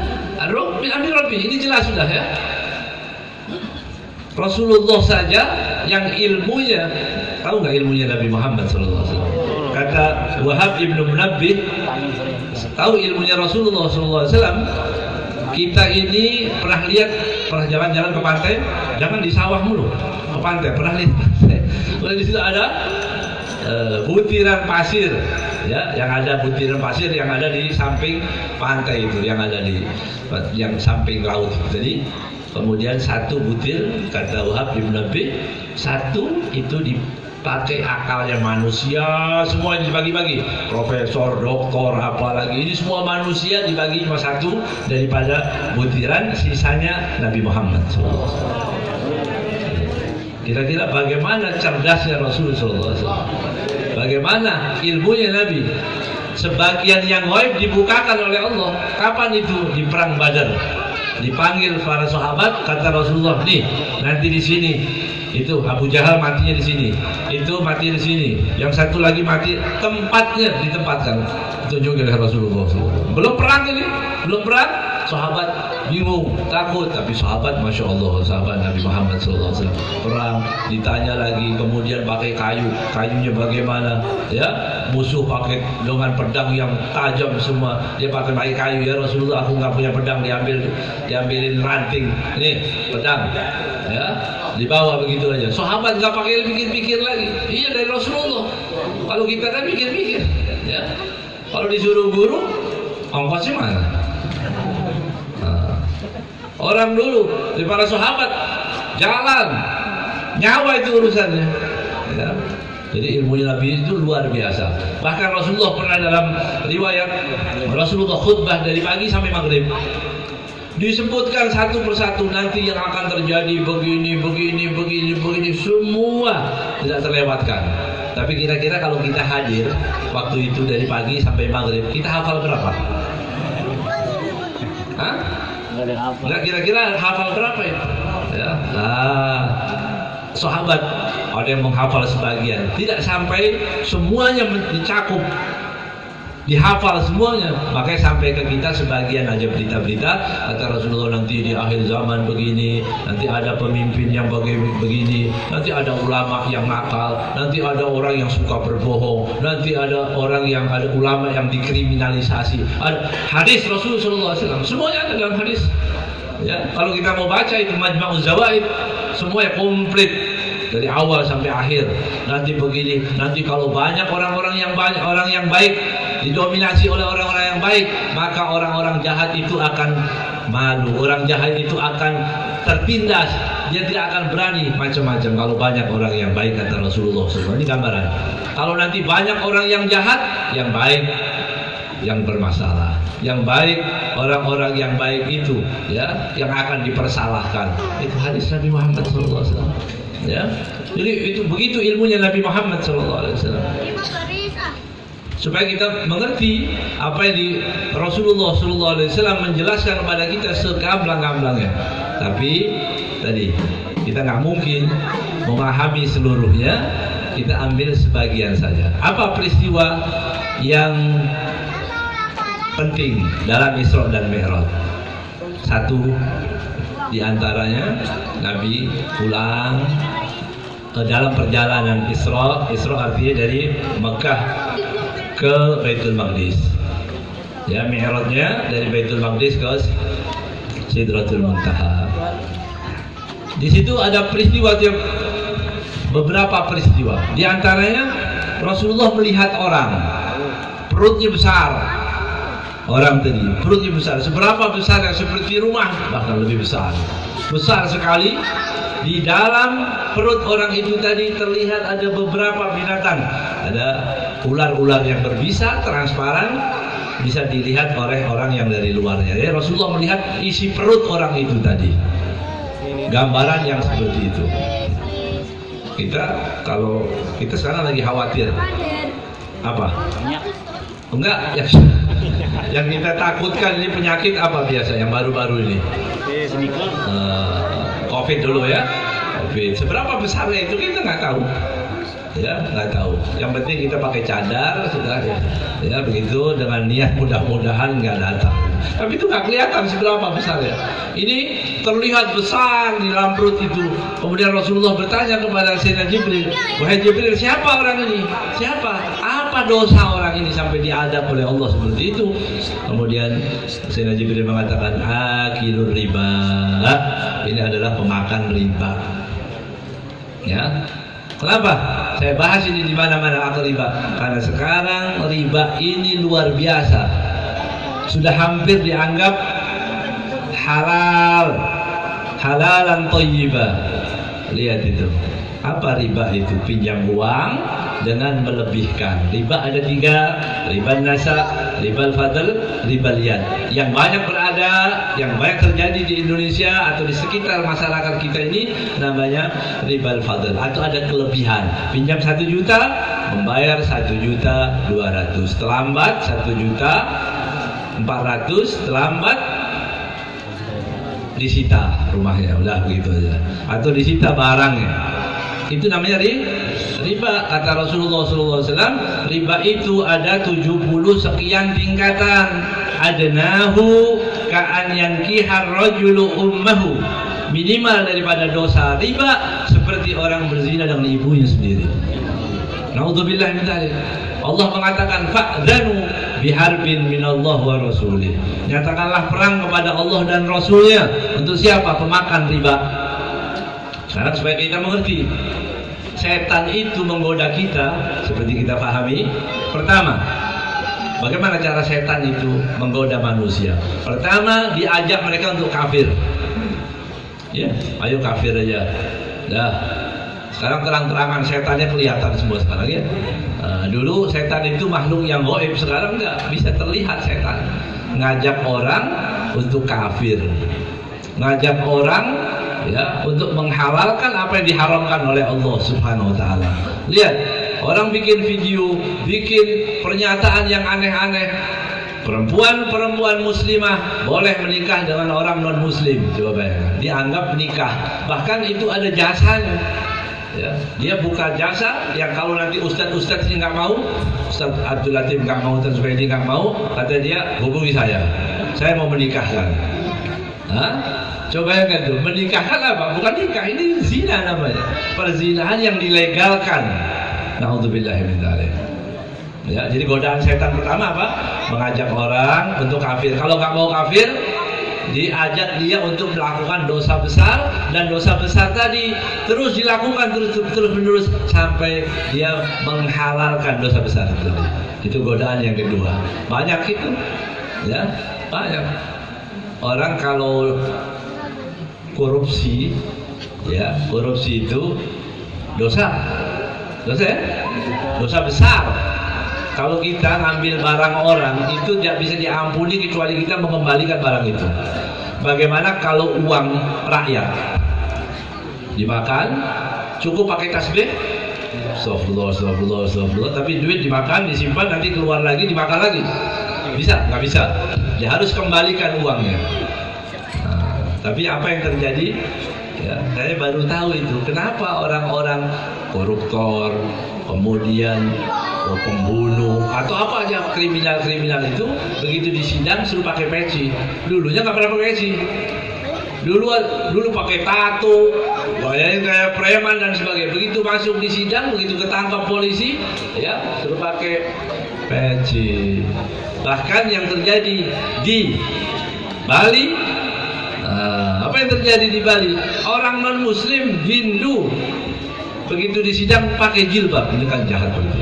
roh min amri Rabbi, ini jelas sudah ya. Rasulullah saja yang ilmunya, tahu nggak ilmunya Nabi Muhammad SAW? Kata Wahab ibnu Munabbih, tahu ilmunya Rasulullah SAW. Kita ini pernah jalan-jalan ke pantai, jangan di sawah mulu, ke pantai. Pernah lihat pantai? Di situ ada butiran pasir, ya, yang ada butiran pasir yang ada di samping pantai itu, yang ada di yang samping laut. Jadi kemudian satu butir, kata Wahab bin Nabi, satu itu dipakai akalnya manusia, semua dibagi-bagi, profesor, doktor, apalagi ini semua manusia dibagi cuma satu daripada butiran, sisanya Nabi Muhammad SAW. Kira-kira bagaimana cerdasnya Rasulullah SAW? Bagaimana ilmunya Nabi? Sebagian yang gaib dibukakan oleh Allah. Kapan itu? Di perang Badar. Dipanggil para sahabat, kata Rasulullah, nih nanti di sini itu Abu Jahal matinya di sini, itu mati di sini, yang satu lagi mati, tempatnya ditempatkan, ditunjuk oleh Rasulullah SAW. Belum perang ini, belum perang, sahabat bingung, takut, tapi sahabat, masya Allah, sahabat Nabi Muhammad SAW perang, ditanya lagi, kemudian pakai kayunya bagaimana, ya, musuh pakai dengan pedang yang tajam semua, dia pakai kayu, ya Rasulullah, aku nggak punya pedang, diambilin ranting, ini pedang, ya, dibawa begitu aja. Sahabat nggak pakai pikir-pikir lagi, iya dari Rasulullah. Kalau kita kan pikir-pikir, ya, kalau disuruh guru, ongkosnya mana? Orang dulu di para sahabat jalan nyawa itu urusannya, ya. Jadi ilmunya Nabi itu luar biasa. Bahkan Rasulullah pernah dalam riwayat Rasulullah khutbah dari pagi sampai maghrib, disebutkan satu persatu nanti yang akan terjadi begini semua tidak terlewatkan. Tapi kira-kira kalau kita hadir waktu itu dari pagi sampai maghrib, kita hafal berapa? Hah? Nggak, kira-kira hafal berapa itu? Ya. Nah, sahabat ada yang menghafal sebagian, tidak sampai semuanya dicakup, dihafal semuanya. Makanya sampai ke kita sebagian aja berita-berita, kata Rasulullah, nanti di akhir zaman begini, nanti ada pemimpin yang begini, nanti ada ulama yang nakal, nanti ada orang yang suka berbohong, nanti ada orang yang ada ulama yang dikriminalisasi. Ada hadis Rasulullah SAW, semuanya ada dalam hadis. Ya, kalau kita mau baca itu Majma'uz Zawaid, semuanya komplit dari awal sampai akhir. Nanti begini, nanti kalau banyak orang yang baik didominasi oleh orang-orang yang baik, maka orang-orang jahat itu akan malu, orang jahat itu akan tertindas, dia tidak akan berani macam-macam kalau banyak orang yang baik, kata Rasulullah SAW. Ini gambaran. Kalau nanti banyak orang yang jahat, yang baik yang bermasalah, yang baik, orang-orang yang baik itu, ya, yang akan dipersalahkan. Itu hadis Nabi Muhammad SAW. Ya, jadi itu begitu ilmunya Nabi Muhammad SAW. Supaya kita mengerti apa yang di Rasulullah SAW menjelaskan kepada kita segamblang-gamblangnya. Tapi tadi kita nggak mungkin memahami seluruhnya, kita ambil sebagian saja. Apa peristiwa yang penting dalam Isra dan Mi'raj? Satu di antaranya Nabi pulang dalam perjalanan Isra artinya dari Mekah ke Baitul Maqdis. Ya, Mi'rajnya dari Baitul Maqdis ke Sidratul Muntaha. Di situ ada peristiwa, beberapa peristiwa. Di antaranya Rasulullah melihat orang perutnya besar. Orang tadi perutnya besar, seberapa besar? Yang seperti rumah, bahkan lebih besar, besar sekali. Di dalam perut orang itu tadi terlihat ada beberapa binatang, ada ular-ular yang berbisa, transparan, bisa dilihat oleh orang yang dari luarnya. Ya, Rasulullah melihat isi perut orang itu tadi, gambaran yang seperti itu. Kalau kita sekarang lagi khawatir apa? Enggak, yang kita takutkan ini penyakit apa biasa yang baru-baru ini? Covid dulu ya. Covid. Seberapa besarnya itu kita nggak tahu. Ya, nggak tahu. Yang penting kita pakai cadar sudah ya begitu, dengan niat mudah-mudahan nggak datang. Tapi itu nggak kelihatan seberapa besar ya. Ini terlihat besar di dalam perut itu. Kemudian Rasulullah bertanya kepada Sayyidina Jibril, wahai Jibril, siapa orang ini? Siapa? Apa dosa orang ini sampai diadab oleh Allah seperti itu? Kemudian Sayyidina Jibril mengatakan, akilur riba. Ini adalah pemakan riba. Ya. Kenapa? Saya bahas ini di mana-mana akal riba. Karena sekarang riba ini luar biasa. Sudah hampir dianggap halal, halalan thayyibah. Lihat itu. Apa riba itu? Pinjam uang dengan melebihkan. Riba ada 3, riba nasa, riba fadl, riba lian. Yang banyak berada, yang banyak terjadi di Indonesia atau di sekitar masyarakat kita ini namanya riba fadl, atau ada kelebihan. Pinjam 1 juta, membayar 1.200.000. Terlambat 1.400.000, terlambat disita rumahnya, udah begitu aja. Atau disita barangnya. Itu namanya riba. Kata Rasulullah SAW, riba itu ada 70 sekian tingkatan. Adnahu ka'an yankihar rajulu ummahu. Minimal daripada dosa riba seperti orang berzina dengan ibunya sendiri. Naudzubillah min dzalik. Allah mengatakan fa'danu biharbin minallah wa rasulih. Nyatakanlah perang kepada Allah dan Rasulnya. Untuk siapa? Pemakan riba. Sekarang supaya kita mengerti, setan itu menggoda kita seperti kita pahami. Pertama, bagaimana cara setan itu menggoda manusia? Pertama, diajak mereka untuk kafir. Ya, ayo kafir aja. Dah. Sekarang terang-terangan setannya kelihatan semua sekarang ya. Dulu setan itu makhluk yang gaib, sekarang enggak, bisa terlihat setan. Ngajak orang untuk kafir. Ngajak orang ya untuk menghalalkan apa yang diharamkan oleh Allah Subhanahu wa taala. Lihat, orang bikin video, bikin pernyataan yang aneh-aneh. Perempuan muslimah boleh menikah dengan orang non muslim. Coba bayangkan, dianggap menikah. Bahkan itu ada jasanya. Ya, dia buka jasa yang kalau nanti ustadz ini nggak mau, Ustadz Abdul Latif nggak mau, Ustadz Zubaidi nggak mau, kata dia hubungi saya mau menikahkan. Hah? Coba bayangkan tuh, menikahkan apa? Bukan nikah, ini zina namanya. Perzinahan yang dilegalkan. Naudzubillah min dzalik. Ya, jadi godaan setan pertama apa? Mengajak orang untuk kafir. Kalau nggak mau kafir, diajak dia untuk melakukan dosa besar, dan dosa besar tadi terus dilakukan terus menerus sampai dia menghalalkan dosa besar itu. Itu godaan yang kedua. Banyak itu, ya, banyak. Orang kalau korupsi, ya, korupsi itu dosa ya? Dosa besar. Kalau kita ngambil barang orang itu tidak bisa diampuni kecuali kita mengembalikan barang itu. Bagaimana kalau uang rakyat dimakan, cukup pakai tasbih, astagfirullah, tapi duit dimakan, disimpan, nanti keluar lagi, dimakan lagi, bisa? Nggak bisa. Dia harus kembalikan uangnya. Tapi apa yang terjadi? Ya, saya baru tahu itu. Kenapa orang-orang koruptor, kemudian pembunuh atau apa aja kriminal itu begitu disidang suruh pakai peci. Dulunya nggak pernah pakai peci. Dulu pakai tato, wajahnya kayak preman dan sebagainya. Begitu masuk di sidang, begitu ketangkap polisi, ya suruh pakai peci. Bahkan yang terjadi di Bali, apa yang terjadi di Bali? Orang non Muslim Hindu begitu di sidang pakai jilbab, ini kan jahat begitu.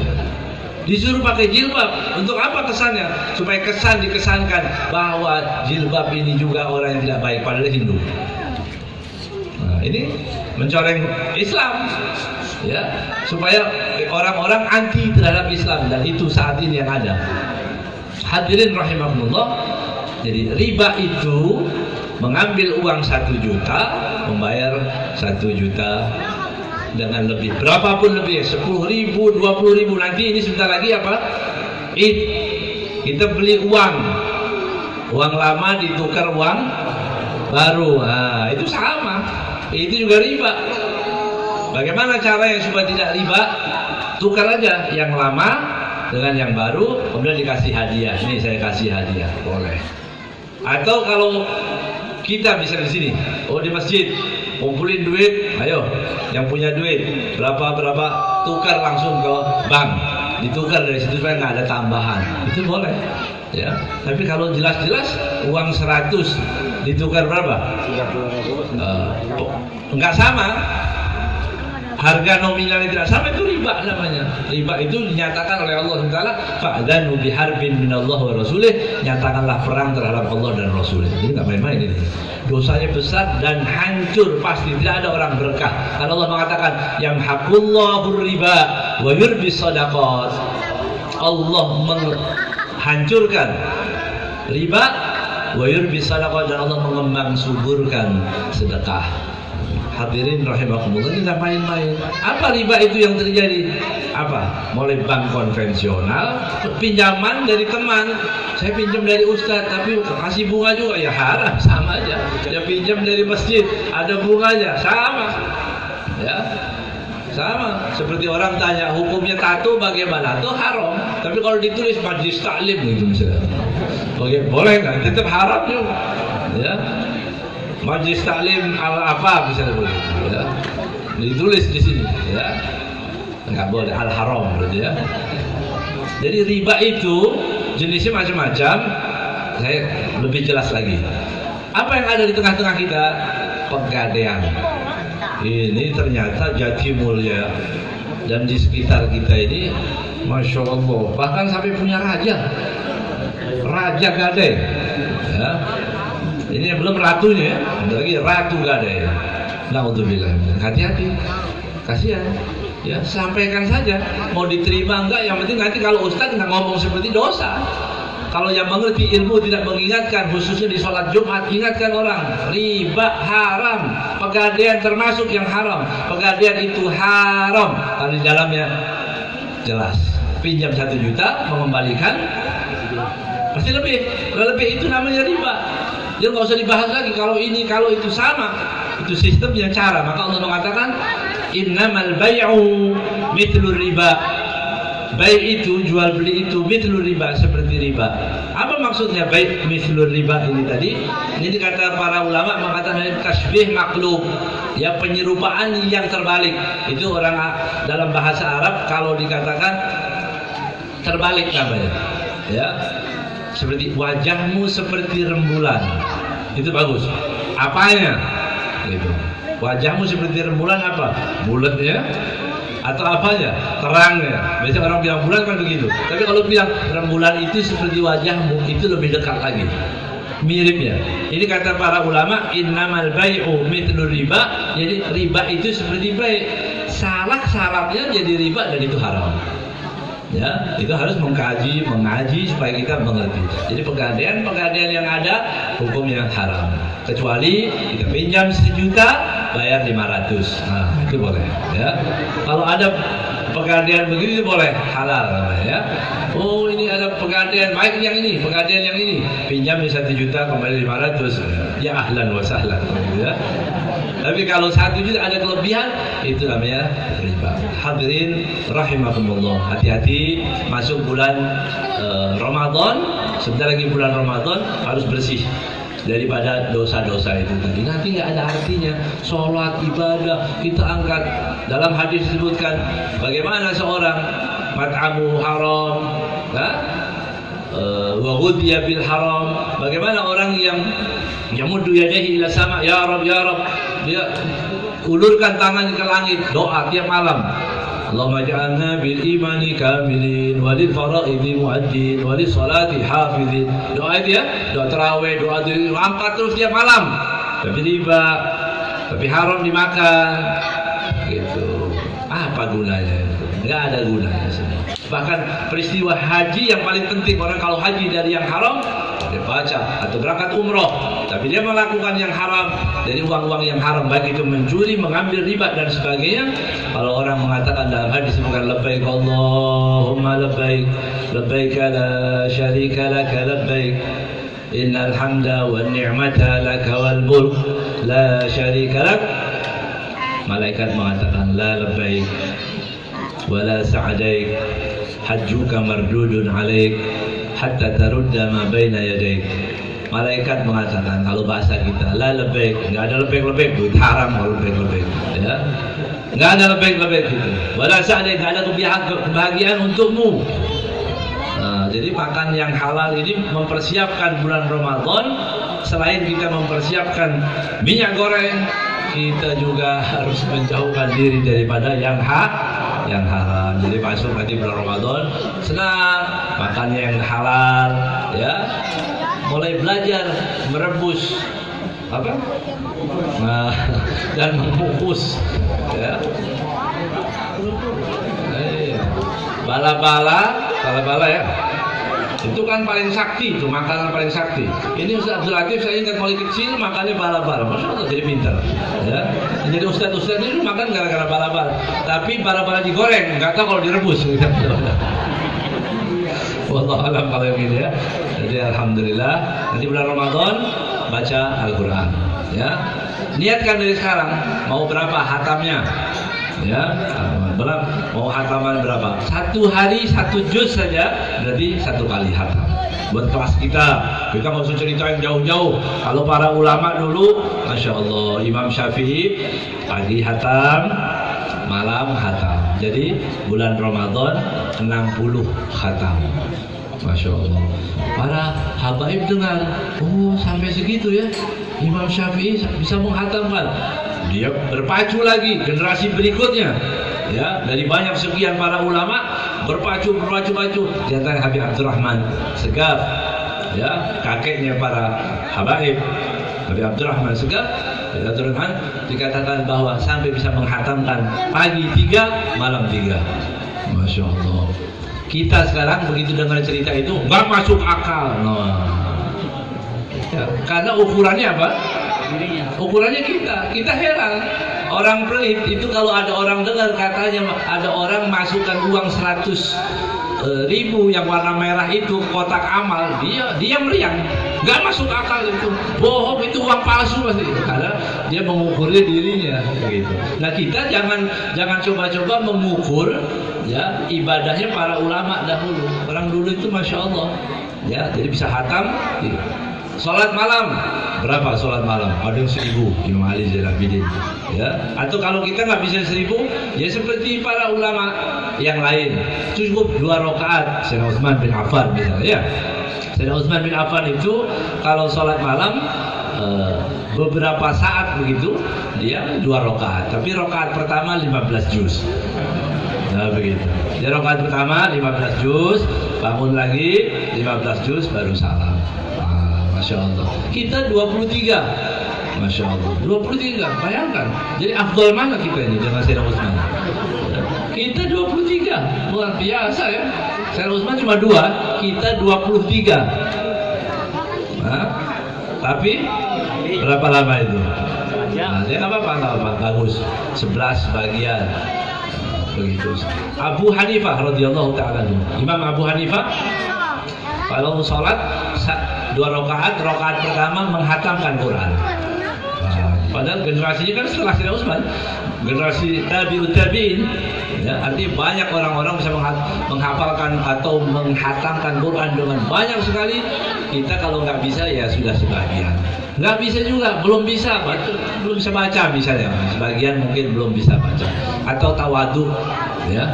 Disuruh pakai jilbab, untuk apa kesannya? Supaya dikesankan bahwa jilbab ini juga orang yang tidak baik, padahal Hindu. Nah, ini mencoreng Islam, ya, supaya orang-orang anti terhadap Islam, dan itu saat ini yang ada. Hadirin rahimahullah. Jadi riba itu mengambil uang 1 juta, membayar 1 juta dengan lebih, berapapun lebih, 10.000, 20.000. Nanti ini sebentar lagi apa? Kita beli uang lama ditukar uang baru. Nah, itu sama, itu juga riba. Bagaimana cara yang supaya tidak riba? Tukar aja yang lama dengan yang baru, kemudian dikasih hadiah. Ini saya kasih hadiah, boleh. Atau kalau kita bisa di sini, di masjid, kumpulin duit, ayo, yang punya duit berapa tukar langsung ke bank, ditukar dari situ supaya nggak ada tambahan, itu boleh. Ya, tapi kalau jelas-jelas uang 100 ditukar berapa? Enggak sama. Harga nominalnya tidak sama, itu riba namanya. Riba itu dinyatakan oleh Allah SWT, fa'dzanu biharbin minallah wa rasulih, nyatakanlah perang terhadap Allah dan Rasulnya. Jadi nggak main-main ini. Dosanya besar dan hancur pasti, tidak ada orang berkah. Karena Allah mengatakan, yamhaqullahu riba wa yurbis shadaqat. Allah menghancurkan riba wa yurbis shadaqat, dan Allah mengembang suburkan sedekah. Hadirin rahimakumullah, ini tidak main-main. Apa riba itu yang terjadi? Apa? Mulai bank konvensional, pinjaman dari teman. Saya pinjam dari ustadz, tapi kasih bunga juga, ya haram, sama aja. Ya pinjam dari masjid, ada bunganya, sama. Ya, sama. Seperti orang tanya hukumnya tato bagaimana? Itu haram. Tapi kalau ditulis majlis taklim gitu misalnya, boleh nggak? Tetap haram juga. Ya. Majlis taklim apa misalnya begitu, ya. Ditulis di sini, ya. Nggak boleh, al haram berarti ya. Jadi riba itu jenisnya macam-macam. Saya lebih jelas lagi. Apa yang ada di tengah-tengah kita? Pegadaian. Ini ternyata Jatimulya dan di sekitar kita ini, masya Allah, bahkan sampai punya raja gadai. Ya. Ini belum ratunya, ada lagi ratu gadai. Naudzubillah. Hati-hati, kasihan. Ya, sampaikan saja. Mau diterima enggak? Yang penting nanti kalau ustaz nggak ngomong seperti dosa. Kalau yang mengerti ilmu tidak mengingatkan, khususnya di sholat Jumat, ingatkan orang. Riba haram, pegadaian termasuk yang haram. Pegadaian itu haram. Kalau di dalamnya jelas. Pinjam 1 juta, mengembalikan pasti lebih. Kalau lebih itu namanya riba. Jadi nggak usah dibahas lagi kalau ini, kalau itu sama. Itu sistemnya, cara. Maka Allah mengatakan, innamal bai'u mithlur riba. Baik itu, jual beli itu mithlur riba, seperti riba. Apa maksudnya baik mithlur riba ini tadi? Ini kata para ulama mengatakan tasbih maklub. Ya, penyerupaan yang terbalik. Itu orang dalam bahasa Arab kalau dikatakan terbalik namanya. Ya. Seperti wajahmu seperti rembulan, itu bagus. Apanya? Gitu. Wajahmu seperti rembulan apa? Bulatnya atau apanya? Terangnya. Biasanya orang bilang bulan kan begitu. Tapi kalau bilang rembulan itu seperti wajahmu, itu lebih dekat lagi. Miripnya. Ini kata para ulama, innamal bai'u mithlur riba. Jadi riba itu seperti baik. Salah syaratnya jadi riba dan itu haram. Ya, itu harus mengaji supaya kita mengerti. Jadi pegadaian yang ada hukumnya haram. Kecuali kita pinjam 1 juta, bayar 500. Nah, itu boleh. Ya, kalau ada pegadaian begitu boleh, halal namanya. Ya. Oh, ini ada pegadaian baik yang ini, pegadaian yang ini. Pinjam 1 juta, kembali 500. Ya ahlan wa sahlan. Ya. Tapi kalau 1 juta ada kelebihan, itu namanya riba. Hadirin rahimakumullah, hati-hati masuk bulan Ramadan. Sebentar lagi bulan Ramadan, harus bersih daripada dosa-dosa itu tadi. Nanti nggak ada artinya. Sholat, ibadah kita angkat. Dalam hadis disebutkan bagaimana seorang mat'amu haram, wa ghudhiya bil haram. Bagaimana orang yang yamuddu yadayhi ila sama, ya Rabb ya Rabb, dia ulurkan tangan ke langit, doa tiap malam. Allahumma ja'alna bil imani kamilin walil fara'idi mu'addin walil salati hafidhin. Doa itu ya, doa tarawih, doa itu angkat terus tiap malam. Tapi riba, tapi haram dimakan. Gitu. Apa gunanya? Enggak ada gunanya semua. Bahkan peristiwa haji yang paling penting, orang kalau haji dari yang haram dia baca, atau berangkat umroh tapi dia melakukan yang haram dari uang-uang yang haram, baik itu mencuri, mengambil riba dan sebagainya. Kalau orang mengatakan dalam hadis bukan labbaik Allahumma labbaik labbaik la syarika laka labbaik innal hamda wan ni'mata laka wal mulk la syarika lak malaikat mengatakan la labbaik wa la sa'daik hajjuka mardudun alaik hatta tarudda ma baina yadaik. Malaikat mengatakan, kalau bahasa kita la labbaik, enggak ada lebek-lebek, duit haram kalau lebek-lebek, ya. Enggak ada lebek-lebek gitu. Wala sa'daik, enggak ada kebahagiaan untukmu. Nah, jadi makan yang halal ini mempersiapkan bulan Ramadan. Selain kita mempersiapkan minyak goreng, kita juga harus menjauhkan diri daripada yang haram. Jadi masuk nanti bulan Ramadan senang makan yang halal, ya. Mulai belajar merebus apa? Nah, dan mengukus, ya. Bala-bala ya. Itu kan paling sakti, itu makanan paling sakti. Ini Ustaz Abdul Latif saya ingat mulai kecil makannya bala-bala. Masya Allah jadi pintar, ya. Jadi Ustaz ini makan gara-gara bala-bala. Tapi bala-bala digoreng, nggak tahu kalau direbus. Wallahu a'lam kalau ini ya. Jadi alhamdulillah nanti bulan Ramadan baca Al-Quran, ya. Niatkan dari sekarang mau berapa hatamnya, ya. Mau hataman berapa? 1 hari 1 juz saja berarti 1 kali hatam. Buat kelas kita nggak usah cerita yang jauh-jauh. Kalau para ulama dulu, masya Allah, Imam Syafi'i pagi hatam, malam hatam. Jadi bulan Ramadan 60 hatam. Masya Allah. Para habaib dengar, oh sampai segitu ya, Imam Syafi'i bisa menghatamkan. Dia berpacu lagi generasi berikutnya, ya, dari banyak sekian para ulama berpacu. Di antara Habib Abdurrahman Segaf, ya, kakeknya para habaib, Habib Abdurrahman Segaf, dikatakan bahwa sampai bisa menghatamkan pagi 3, malam 3. Masya Allah. Kita sekarang begitu dengar cerita itu nggak masuk akal, ya, karena ukurannya apa? Ukurannya kita heran. Orang pelit itu kalau ada orang dengar katanya ada orang masukkan uang 100.000 yang warna merah itu kotak amal, dia meriang, nggak masuk akal itu, bohong, itu uang palsu pasti, karena dia mengukurnya dirinya begitu. Nah kita jangan coba-coba mengukur, ya, ibadahnya para ulama dahulu. Orang dulu itu masya Allah, ya, jadi bisa hatam gitu. Sholat malam berapa? Sholat malam ada yang 1000, Imam Ali Zainal Abidin, ya. Atau kalau kita nggak bisa 1000, ya seperti para ulama yang lain, cukup 2 rakaat. Sayyidina Utsman bin Affan misalnya, ya. Sayyidina Utsman bin Affan itu kalau sholat malam beberapa saat begitu dia 2 rakaat, tapi rakaat pertama 15 juz. Nah begitu. Jadi rakaat pertama 15 juz, bangun lagi 15 juz baru salam. Masya Allah. Kita 23. Masya Allah. 23. Bayangkan. Jadi afdal mana kita ini dengan Sayyidina Utsman? Kita 23. Luar biasa ya. Sayyidina Utsman cuma 2, kita 23. Nah, tapi berapa lama itu? Nah, dia apa-apa, bagus. 11 bagian. Begitu. Abu Hanifah radhiyallahu ta'ala. Imam Abu Hanifah kalau sholat 2 rakaat pertama menghatamkan Quran. Padahal generasinya kan setelah Sayyidina Utsman, generasi tabi'ut tabi'in, ya, artinya banyak orang-orang bisa menghafalkan atau menghatamkan Quran dengan banyak sekali. Kita kalau nggak bisa ya sudah sebagian, nggak bisa juga, belum bisa baca misalnya, sebagian mungkin belum bisa baca, atau tawadhu, ya.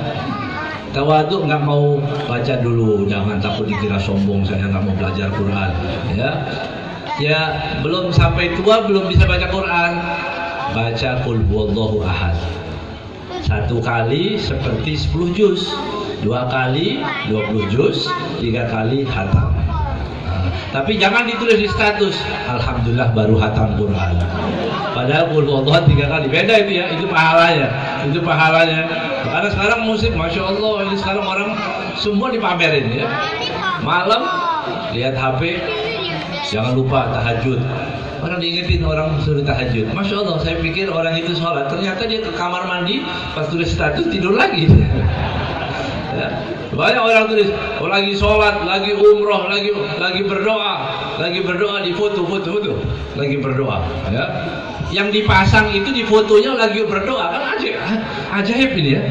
Tawadhu, nggak mau baca dulu, jangan takut dikira sombong, saya nggak mau belajar Quran, ya belum sampai tua belum bisa baca Quran, baca Qul huwallahu ahad 1 kali seperti 10 juz, 2 kali 20 juz, 3 kali hatam. Tapi jangan ditulis di status alhamdulillah baru hatam Quran, padahal Qul huwallahu 3 kali, beda itu ya, itu pahalanya. Karena sekarang musik, masya Allah, ini sekarang orang semua dipamerin, ya. Malam lihat HP, jangan lupa tahajud. Orang diingetin orang suruh tahajud. Masya Allah, saya pikir orang itu sholat, ternyata dia ke kamar mandi, pas tulis status tidur lagi. Ya. Banyak orang tulis, oh lagi sholat, lagi umroh, lagi berdoa di foto, lagi berdoa. Ya. Yang dipasang itu di fotonya lagi berdoa, kan ajaib ini ya.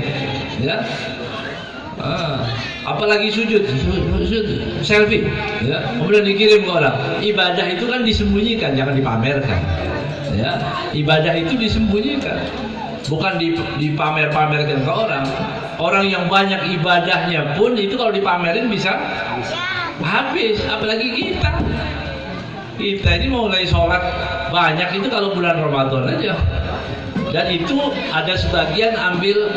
Ya. Apalagi sujud selfie, ya. Kemudian dikirim ke orang. Ibadah itu kan disembunyikan, jangan dipamerkan. Ya. Ibadah itu disembunyikan, bukan dipamer-pamerkan ke orang. Orang yang banyak ibadahnya pun itu kalau dipamerin bisa habis, apalagi kita. Kita ini mulai sholat banyak itu kalau bulan Ramadan aja. Dan itu ada sebagian ambil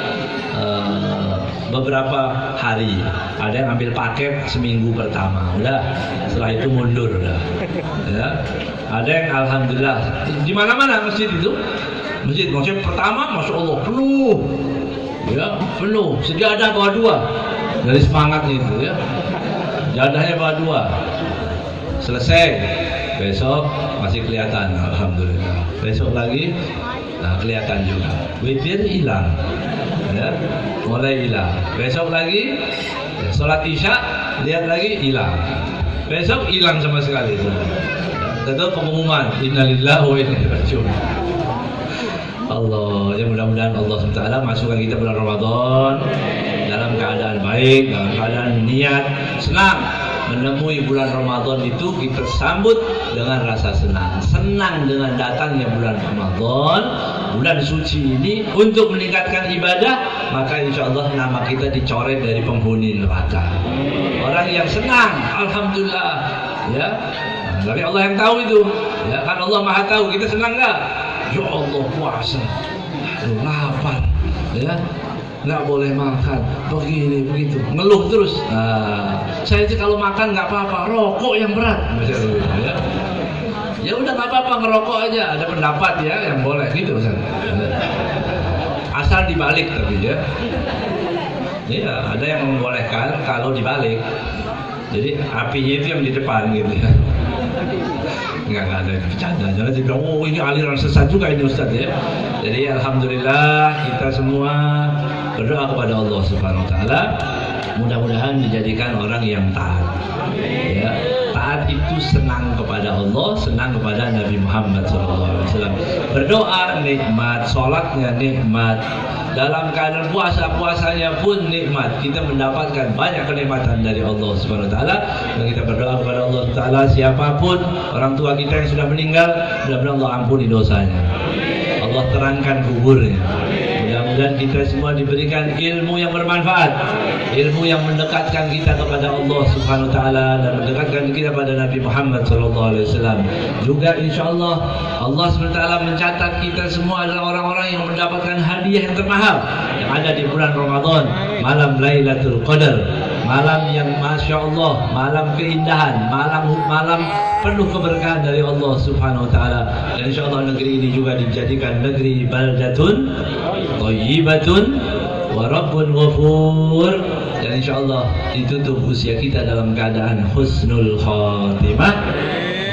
beberapa hari, ada yang ambil paket seminggu pertama, udah setelah itu mundur, udah. Ya. Ada yang alhamdulillah di mana-mana masjid itu, masjid pertama, masya Allah penuh, ya penuh, sejadah bawa 2 dari semangatnya itu, ya jadahnya bawa 2, selesai, besok masih kelihatan, alhamdulillah, besok lagi, nah kelihatan juga, witir hilang. Ya, mulai hilang. Besok lagi sholat isya, lihat lagi hilang. Besok hilang sama sekali. Tentu pengumuman innalillahi wa inna ilaihi raji'un. Allah, ya mudah-mudahan Allah SWT masukkan kita bulan Ramadan dalam keadaan baik, dalam keadaan niat senang. Menemui bulan Ramadan itu kita sambut dengan rasa senang dengan datangnya bulan Ramadan, bulan suci ini untuk meningkatkan ibadah, maka insya Allah nama kita dicoret dari penghuni neraka. Orang yang senang, alhamdulillah, ya. Tapi Allah yang tahu itu, ya kan Allah Maha tahu. Kita senang nggak? Ya Allah puasa, lapar, ya. Nggak boleh makan, begini begitu, ngeluh terus. Saya sih kalau makan nggak apa-apa, rokok yang berat, ya. Ya udah nggak apa-apa, ngerokok aja. Ada pendapat ya yang boleh gitu, asal dibalik tapi ya. Iya, ada yang membolehkan kalau dibalik. Jadi apinya itu yang di depan gitu ya. Enggak ada bercanda. Jangan dibilang, oh ini aliran sesat juga ini Ustaz ya. Jadi alhamdulillah kita semua berdoa kepada Allah Subhanahu wa taala, mudah-mudahan dijadikan orang yang taat. Ya, taat itu senang kepada Allah, senang kepada Nabi Muhammad SAW. Berdoa nikmat, sholatnya nikmat, dalam keadaan puasanya pun nikmat. Kita mendapatkan banyak kenikmatan dari Allah Subhanahu wa taala. Dan kita berdoa kepada Allah Subhanahu wa taala, siapapun orang tua kita yang sudah meninggal, mudah-mudahan Allah ampuni dosanya. Allah terangkan kuburnya. Mudah-mudahan kita semua diberikan ilmu yang bermanfaat, ilmu yang mendekatkan kita kepada Allah Subhanahu wa taala dan mendekatkan kita pada Nabi Muhammad sallallahu alaihi wasallam. Juga insyaallah Allah Subhanahu wa taala mencatat kita semua adalah orang-orang yang mendapatkan hadiah yang termahal yang ada di bulan Ramadan, malam Lailatul Qadar, malam yang masya Allah, malam keindahan, malam penuh keberkahan dari Allah Subhanahu wa taala. Dan insyaallah negeri ini juga dijadikan negeri baldatun thayyibatun wa rabbun ghafur, dan insyaallah ditutup usia kita dalam keadaan husnul khatimah.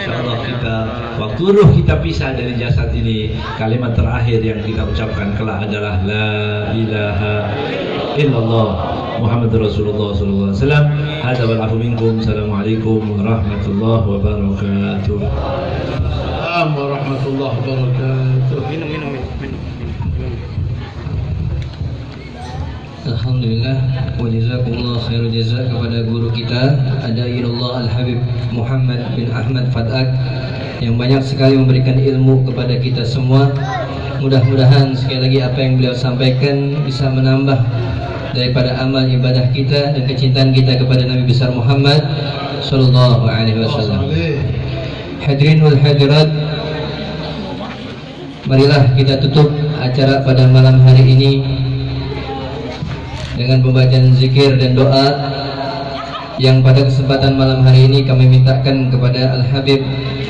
Insyaallah kita waktu ruh kita pisah dari jasad ini, kalimat terakhir yang kita ucapkan kelak adalah la ilaha illallah Muhammadur Rasulullah sallallahu alaihi wasallam. Hadza wal afu minkum. Assalamualaikum warahmatullahi wabarakatuh. Assalamualaikum warahmatullahi wabarakatuh. Minum. Alhamdulillah wa jazakumullah khairul jazak kepada guru kita Adairullah Al-Habib Muhammad bin Ahmad Fat'ak yang banyak sekali memberikan ilmu kepada kita semua. Mudah-mudahan sekali lagi apa yang beliau sampaikan bisa menambah daripada amal ibadah kita dan kecintaan kita kepada Nabi besar Muhammad sallallahu alaihi wasallam. Hadirin wal hadirat, marilah kita tutup acara pada malam hari ini dengan pembacaan zikir dan doa yang pada kesempatan malam hari ini kami mintakan kepada Al-Habib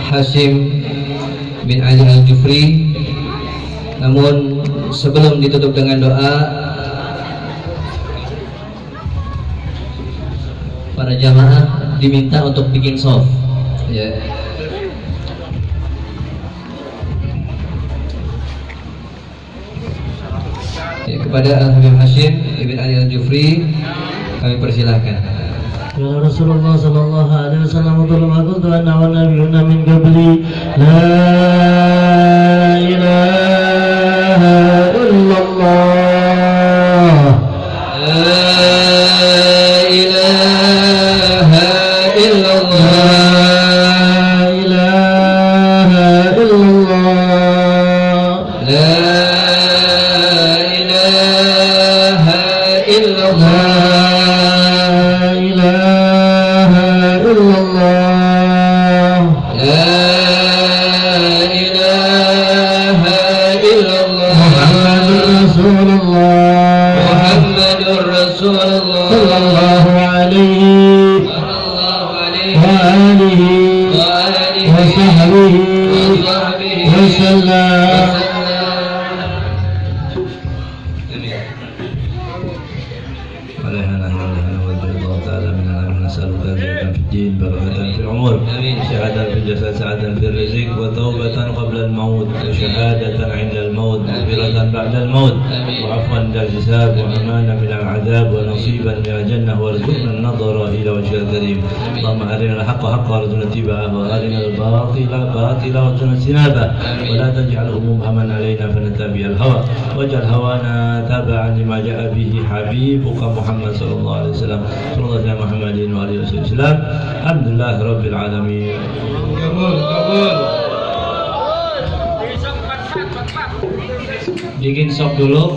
Hashim bin Ali Al-Jufri. Namun sebelum ditutup dengan doa, para jamaah diminta untuk bikin soft, ya. Kepada Al-Habib Hashim Ibn Ali Al-Jufri Kami persilahkan. Ya Rasulullah sallallahu alaihi wasallam qul ma kuntu ana wa nabiyyuna min qabli la ilaha illallah La ilaha illallah. La ilaha illallah La ilaha illallah. La ilaha illallah Muhammadur Rasulullah sallallahu alaihi wa alihi wa sahbihi wa sallam. نسألك الزيادة في الدين بركة في العمر شهادة في الجسد سعادة في الرزق وتوبة قبل الموت وشهادة عند الموت مغفرة بعد الموت وعفوا عند الحساب وأمانا من العذاب ونصيبا من الجنة وارزقنا النظر إلى وجهك الكريم. اللهم أرنا الحق حقا وارزقنا اتباعه وأرنا الباطل باطلا وارزقنا اجتنابه ولا تجعله مبهما علينا فنتبع الهوى واجعل هوانا تابعا لما جاء به حبيبك محمد صلى الله عليه وسلم. صلى الله عليه محمد وعلى آله وسلم. الحمد لله رب العالمين. Bikin sop dulu.